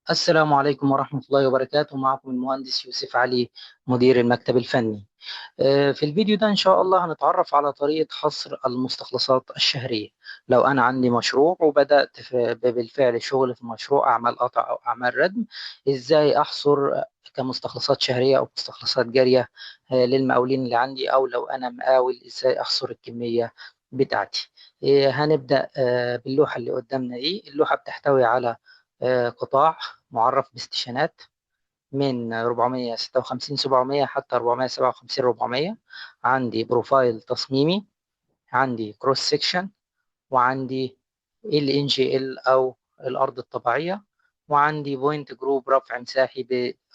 السلام عليكم ورحمة الله وبركاته. معكم المهندس يوسف علي، مدير المكتب الفني. في الفيديو ده إن شاء الله هنتعرف على طريقة حصر المستخلصات الشهرية. لو أنا عندي مشروع وبدأت بالفعل شغل في مشروع أعمال قطع أو أعمال ردم، إزاي أحصر كمستخلصات شهرية أو مستخلصات جارية للمقاولين اللي عندي، أو لو أنا مقاول إزاي أحصر الكمية بتاعتي. هنبدأ باللوحة اللي قدامنا دي. اللوحة بتحتوي على قطاع معرف باستشانات من 456 700 حتى 457 400. عندي بروفايل تصميمي، عندي كروس سيكشن، وعندي ال ان جي ال او الارض الطبيعيه، وعندي بوينت جروب رفع مساحي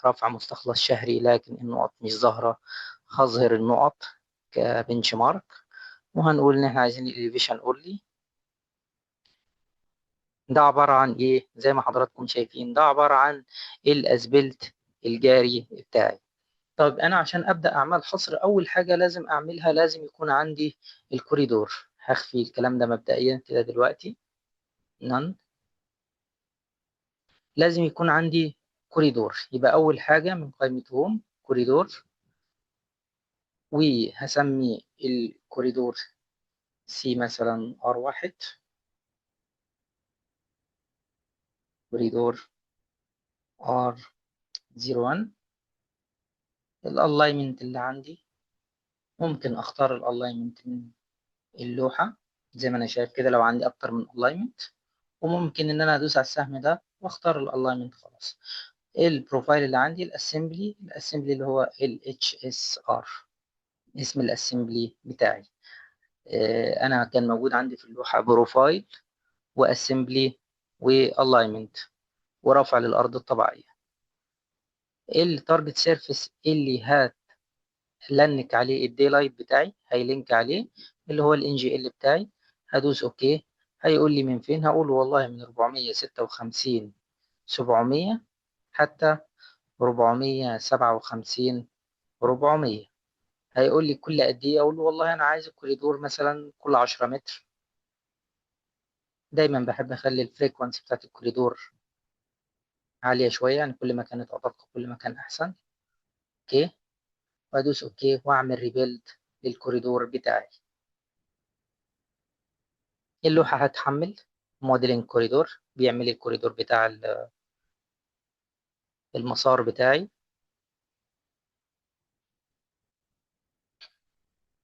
برفع مستخلص شهري لكن النقط مش ظاهره. هظهر النقط كبنش مارك، وهنقول ان احنا عايزين الاليفيشن اونلي. ده عباره عن ايه؟ زي ما حضراتكم شايفين ده عباره عن الاسبلت الجاري بتاعي. طب أنا عشان أبدأ أعمل حصر، أول حاجة لازم أعملها لازم يكون عندي الكوريدور. هخفي الكلام ده مبدئيا كده دلوقتي. نن لازم يكون عندي كوريدور. يبقى أول حاجة من قائمة هوم كوريدور، وهسمي الكوريدور سي مثلا R1. كوريدور R01. الالاينمنت اللي عندي ممكن اختار الالاينمنت من اللوحة زي ما انا شايف كده لو عندي اكتر من الاينمنت، وممكن ان انا ادوس على السهم ده واختار الالاينمنت خلاص. البروفايل اللي عندي الاسمبلي اللي هو ال HSR، اسم الاسمبلي بتاعي. انا كان موجود عندي في اللوحة بروفايل واسمبلي والاينمنت ورفع للارض الطبيعية. التارجت سيرفيس اللي هتلنك عليه الدي لايت بتاعي هيلينك عليه اللي هو الان جي ال بتاعي. هدوس اوكي. هيقول لي من فين، هقول والله من 456 700 حتى 457 400. هيقول لي كل قد ايه، اقول له والله انا عايز الكوريدور مثلا كل 10 متر. دايما بحب اخلي الفريكونسي بتاعت الكوريدور عاليه شويه، يعني كل ما كانت ادق كل ما كان احسن. اوكي، وادوس اوكي واعمل ريبيلد للكوريدور بتاعي. اللوحه هتحمل موديلنج كوريدور، بيعمل الكوريدور بتاع المسار بتاعي.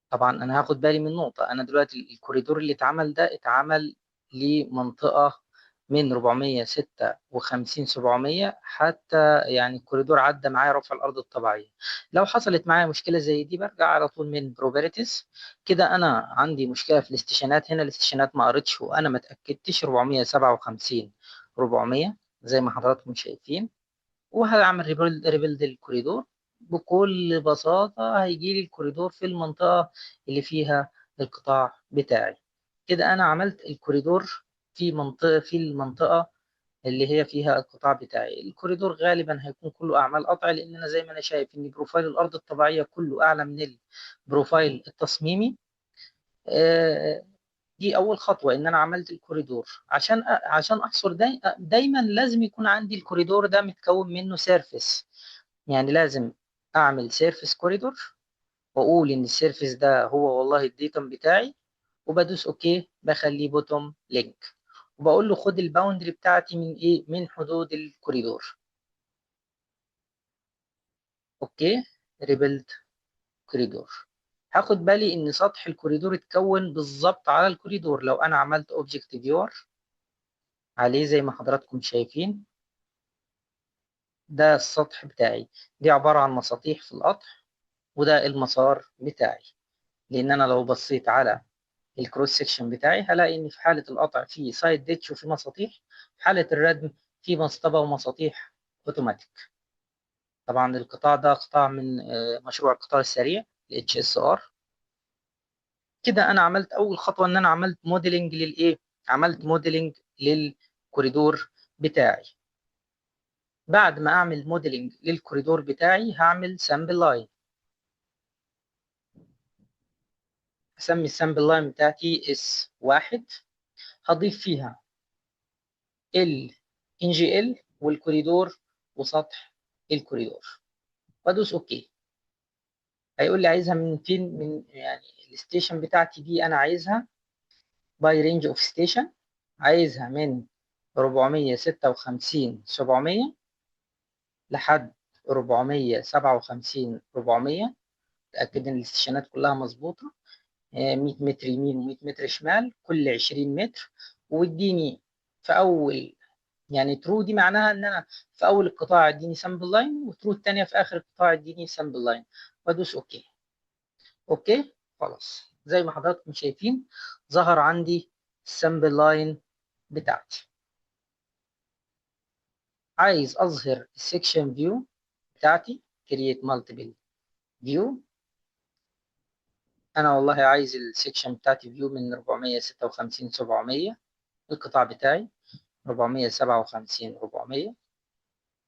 طبعا انا هاخد بالي من نقطة. انا دلوقتي الكوريدور اللي اتعمل ده اتعمل لمنطقة من 456 700 حتى، يعني الكوريدور عدى معايا رفع الارض الطبيعية. لو حصلت معايا مشكلة زي دي برجع على طول من بروبرتيز. كده انا عندي مشكلة في الاستشانات. هنا الاستشانات ما قريتش وانا ما اتاكدتش 457 400 زي ما حضراتكم شايفين. وهعمل ريبيلد للكوريدور. بكل بساطة هيجي لي الكوريدور في المنطقة اللي فيها القطاع بتاعي. كده أنا عملت الكوريدور في المنطقة اللي هي فيها القطاع بتاعي. الكوريدور غالبا هيكون كله أعمال قطع، لأن أنا زي ما أنا شايف إن بروفايل الأرض الطبيعية كله أعلى من البروفايل التصميمي. آه، دي أول خطوة إن أنا عملت الكوريدور. عشان أحصر دايما لازم يكون عندي الكوريدور ده متكون منه سيرفيس. يعني لازم أعمل سيرفيس كوريدور وأقول إن السيرفيس ده هو والله الديتم بتاعي، وبدوس أوكي بخليه بوتوم لينك، وبقول له خد الباوندري بتاعتي من إيه، من حدود الكوريدور. أوكي، ريبلد كوريدور. هاخد بالي إن سطح الكوريدور اتكون بالظبط على الكوريدور. لو أنا عملت أوبجكت فيور عليه زي ما حضراتكم شايفين، ده السطح بتاعي. دي عبارة عن مساطيح في القطع، وده المسار بتاعي. لأن أنا لو بصيت على الكروس سيكشن بتاعي هلاقي إن في حالة القطع في سايد ديتش وفي مساطيح، في حالة الردم في مسطبة ومساطيح أوتوماتيك. طبعا القطاع ده قطاع من مشروع القطار السريع ال HSR. كده أنا عملت أول خطوة إن أنا عملت موديلنج للإيه؟ عملت موديلنج للكوريدور بتاعي. بعد ما اعمل موديلنج للكوريدور بتاعي هعمل سامبل لاين. هسمي السامبل لاين بتاعتي S1. هضيف فيها ال NGL والكوريدور وسطح الكوريدور، وادوس اوكي. هيقول لي عايزها من فين، من يعني الستيشن بتاعتي دي انا عايزها باي رينج اوف ستيشن، عايزها من 456 700 لحد 457 400. اتاكد ان الاستيشنات كلها مظبوطه. 100 متر يمين و100 متر شمال كل 20 متر. واديني في اول، يعني ترو دي معناها ان انا في اول القطاع اديني سامبل لاين، وترو الثانيه في اخر القطاع اديني سامبل لاين، وادوس اوكي. اوكي خلاص، زي ما حضراتكم شايفين ظهر عندي السامبل لاين بتاعتي. عايز اظهر السكشن فيو بتاعتي، كرييت مالتيبل فيو. انا والله عايز السكشن بتاعتي فيو من 456 700، القطاع بتاعي 457 400،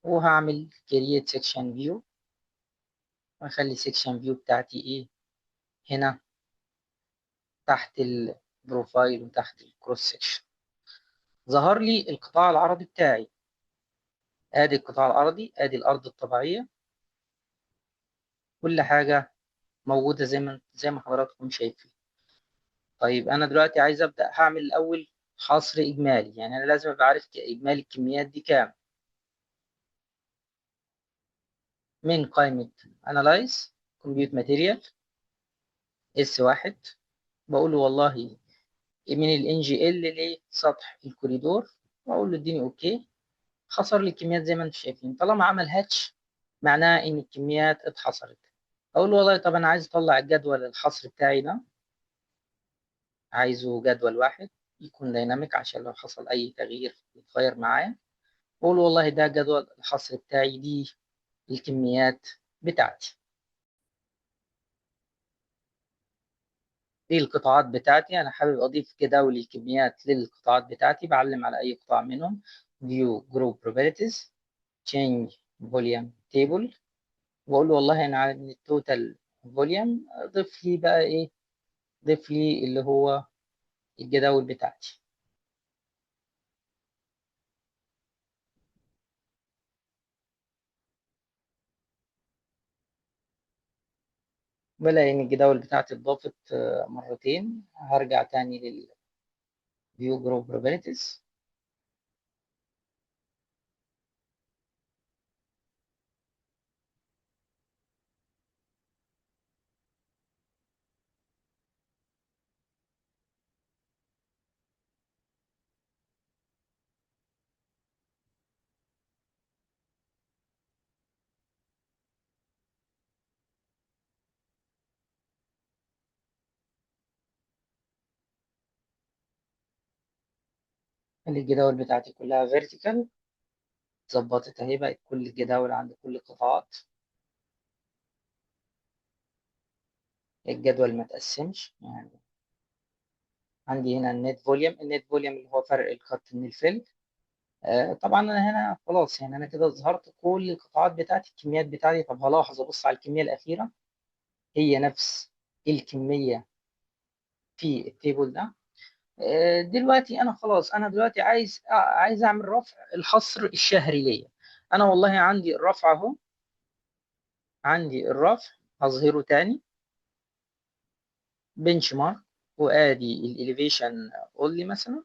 وهعمل كرييت سكشن فيو، واخلي السكشن فيو بتاعتي ايه هنا تحت البروفايل وتحت الكروس سكشن. ظهر لي القطاع العرضي بتاعي، ادي القطاع العرضي، ادي الارض الطبيعيه، كل حاجه موجوده زي ما حضراتكم شايفين. طيب انا دلوقتي عايز ابدا، هعمل الاول حصر اجمالي، يعني انا لازم ابقى عارف اجمالي الكميات دي كام. من قائمه Analyze Compute Material S1، بقول له والله من ال NGL لسطح الكوريدور، واقول له اديني اوكي. حصر لي الكميات زي ما انتم شايفين، طالما عمل هاتش معناه ان الكميات اتحصرت. اقول له والله طب انا عايز اطلع الجدول الحصر بتاعي ده، عايزه جدول واحد يكون دايناميك عشان لو حصل اي تغيير يتغير معايا. اقول له والله ده جدول الحصر بتاعي، دي الكميات بتاعتي، دي القطاعات بتاعتي. انا حابب اضيف جداول الكميات للقطاعات بتاعتي، بعلم على اي قطاع منهم view group properties change volume table، واقول له والله انا عايز التوتال فوليوم، ضيف لي بقى ايه، ضيف لي اللي هو الجداول بتاعتي. بلاقي ان الجداول بتاعتي اتضافت مرتين. هرجع تاني لل view group properties، الجداول بتاعتي كلها vertical، اتظبطت اهي، بقت كل الجداول عند كل القطاعات. الجدول ما تقسمش، يعني عندي هنا النت فوليوم، النت فوليوم اللي هو فرق الخط من الفيل. طبعا انا هنا خلاص، يعني انا كده ظهرت كل القطاعات بتاعتي، الكميات بتاعتي. طب هلاحظ ابص على الكميه الاخيره، هي نفس الكميه في التيبل ده. دلوقتي انا خلاص، انا دلوقتي عايز اعمل رفع الحصر الشهري ليا. انا والله عندي الرفع اهو، عندي الرفع هظهره تاني بنش مارك، وادي الاليفيشن اونلي مثلا.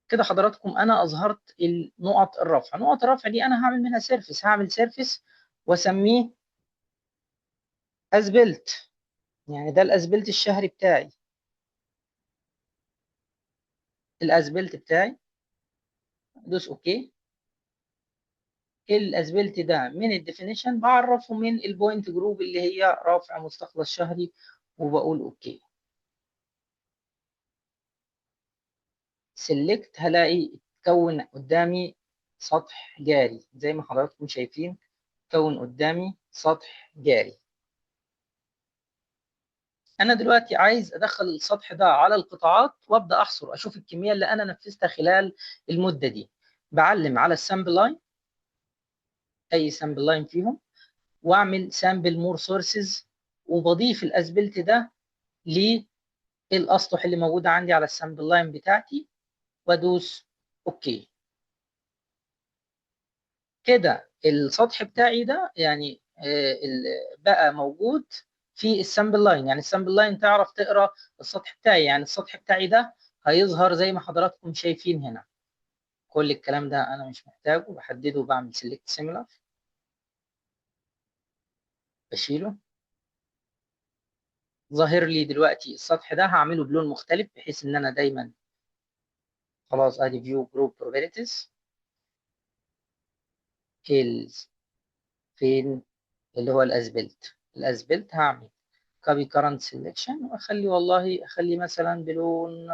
كده حضراتكم انا اظهرت النقط الرفع. نقط الرفع دي انا هعمل منها سيرفيس، هعمل سيرفيس واسميه اسبلت، يعني ده الاسبلت الشهري بتاعي، الاسبلت بتاعي. دوس اوكي. الاسبلت ده من الديفينيشن بعرفه من البوينت جروب اللي هي رافع مستخلص شهري، وبقول اوكي. سيلكت، هلاقي اتكون قدامي سطح جاري زي ما حضراتكم شايفين، اتكون قدامي سطح جاري. انا دلوقتي عايز ادخل السطح ده على القطاعات وابدا احصر، اشوف الكميه اللي انا نفذتها خلال المده دي. بعلم على السامبل لاين، اي سامبل لاين فيهم، واعمل سامبل مور سورسز، وبضيف الاسبلت ده للاسطح اللي موجوده عندي على السامبل لاين بتاعتي، وادوس اوكي. كده السطح بتاعي ده يعني بقى موجود في السامبل لاين. يعني السامبل لاين تعرف تقرا السطح بتاعي، يعني السطح بتاعي ده هيظهر زي ما حضراتكم شايفين هنا. كل الكلام ده انا مش محتاجه، بحدده وبعمل سيلكت سيميلار، بشيله. ظاهر لي دلوقتي السطح ده هعمله بلون مختلف بحيث ان انا دايما خلاص ادي فيو جروب بروبرتيز هيلز فين اللي هو الاسبلت. الاسبلت هعمل كوبي كارنت سيلكشن واخلي والله اخلي مثلا بلون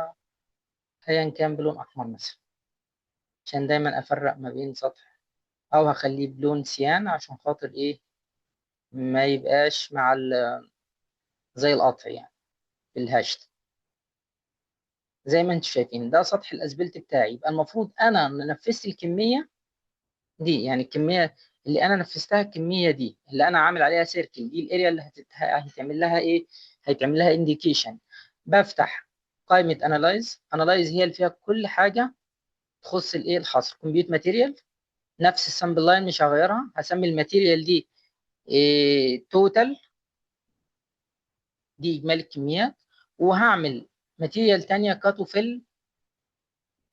ايا كان، بلون احمر مثلا عشان دايما افرق ما بين سطح، او هخليه بلون سيان عشان خاطر ايه ما يبقاش مع زي القطع يعني بالهاشت. زي ما انتم شايفين ده سطح الاسبلت بتاعي. يبقى المفروض انا نفذت الكميه دي، يعني الكميه اللي انا نفذتها، الكميه دي اللي انا عامل عليها سيركل، دي الاريا اللي هيتعمل لها ايه، هيتعمل لها انديكيشن. بفتح قائمه انالايز. انالايز هي اللي فيها كل حاجه تخص الايه الحصر. كومبيوت ماتيريال نفس السامبل لاين مش هغيرها، هسمي الماتيريال دي إيه توتال، دي اجمالي الكميات. وهعمل ماتيريال تانية كاتو فيل،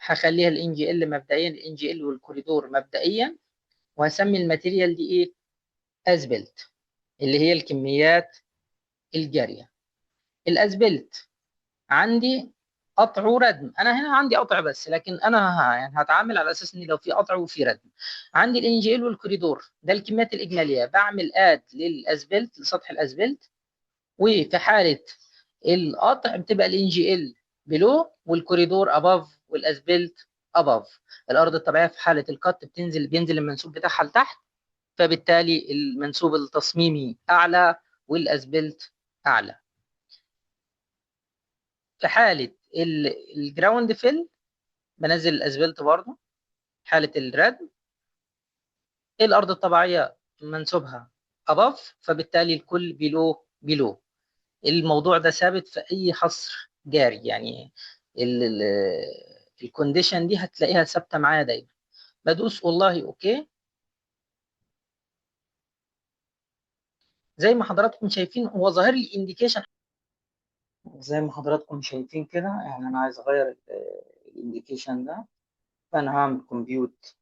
هخليها الان جي ال مبدئيا، الان جي ال والكوريدور مبدئيا. وهسمي الماتيريال دي ايه اسبلت، اللي هي الكميات الجاريه. الاسبلت عندي قطع وردم. انا هنا عندي قطع بس، لكن انا يعني هتعامل على اساس ان لو في قطع وفي ردم. عندي الان جي ال والكوريدور ده الكميات الاجماليه. بعمل اد للاسبلت لسطح الاسبلت، وفي حاله القطع بتبقى الان جي ال بلو والكوريدور اباف والاسبلت اباف. الارض الطبيعيه في حاله الكت بينزل المنسوب بتاعها لتحت، فبالتالي المنسوب التصميمي اعلى والاسبلت اعلى. في حاله الجراوند فيل بنزل الاسبلت برضه. حاله الرد الارض الطبيعيه منسوبها اباف، فبالتالي الكل بيلو بيلو. الموضوع ده ثابت في اي حصر جاري، يعني الكونديشن دي هتلاقيها ثابته معايا دايما. بدوس والله اوكي. زي ما حضراتكم شايفين هو ظاهر لي انديكيشن. زي ما حضراتكم شايفين كده، يعني انا عايز اغير الانديكيشن ده، فانا هعمل كومبيوت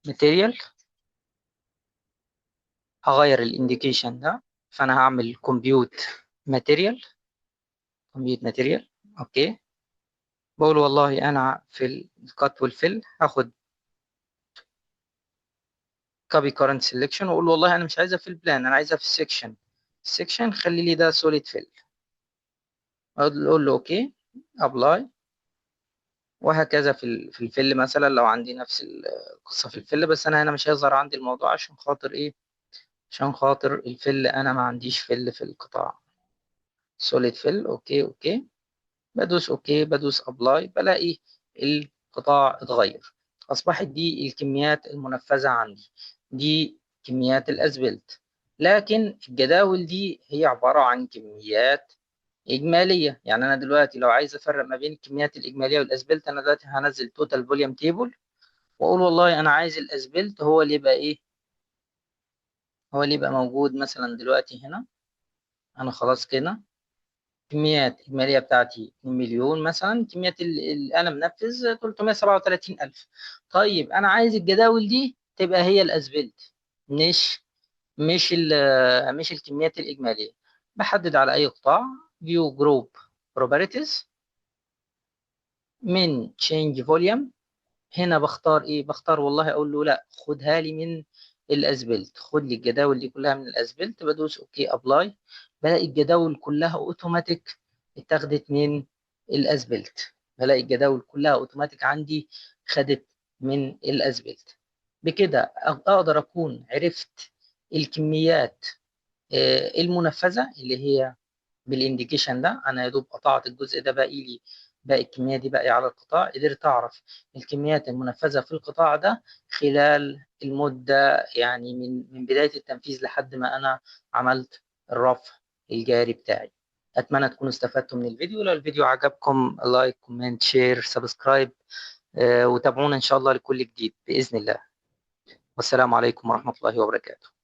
ماتيريال. هغير الانديكيشن ده، فانا هعمل كومبيوت ماتيريال. كومبيوت ماتيريال اوكي. بقول والله انا في الكات والفيل هاخد كوبي كارنت سيلكشن، واقول والله انا مش عايزها في البلان، انا عايزها في السكشن. السكشن خلي لي ده سوليد فيل. اقول له اوكي ابلاي. وهكذا في الفيل مثلا لو عندي نفس القصه في الفيل، بس انا هنا مش هيظهر عندي الموضوع عشان خاطر ايه، عشان خاطر الفيل انا ما عنديش فيل في القطاع. سوليد فيل اوكي اوكي. بدوس اوكي، بدوس ابلاي، بلاقي القطاع اتغير. اصبحت دي الكميات المنفذه عندي، دي كميات الاسفلت. لكن الجداول دي هي عباره عن كميات اجماليه. يعني انا دلوقتي لو عايز افرق ما بين الكميات الاجماليه والاسفلت، انا دلوقتي هنزل توتال فوليوم تيبل، واقول والله انا عايز الاسفلت هو اللي يبقى ايه، هو اللي يبقى موجود مثلا دلوقتي هنا. انا خلاص كده كميات إجمالية بتاعتي 2 مليون مثلا، كميات اللي أنا منفذ 337 ألف. طيب أنا عايز الجداول دي تبقى هي الأسفلت، مش مش الكميات الإجمالية. بحدد على أي قطاع فيو جروب بروبرتيز من تشينج فوليوم. هنا بختار ايه، بختار والله اقول له لا خدها لي من الاسبلت، خد لي الجداول دي كلها من الاسبلت. بدوس اوكي ابلاي، بلاقي الجداول كلها اوتوماتيك اتاخدت من الاسبلت. بلاقي الجداول كلها اوتوماتيك عندي خدت من الاسبلت. بكده اقدر اكون عرفت الكميات المنفذه اللي هي بالانديكيشن ده. انا يا دوب قطعت الجزء ده، باقي لي باقي الكميه دي باقي على القطاع. قدرت اعرف الكميات المنفذه في القطاع ده خلال المده، يعني من بدايه التنفيذ لحد ما انا عملت الرفع الجاري بتاعي. اتمنى تكونوا استفدتوا من الفيديو. لو الفيديو عجبكم لايك كومنت شير سبسكرايب، وتابعونا ان شاء الله لكل جديد باذن الله. والسلام عليكم ورحمة الله وبركاته.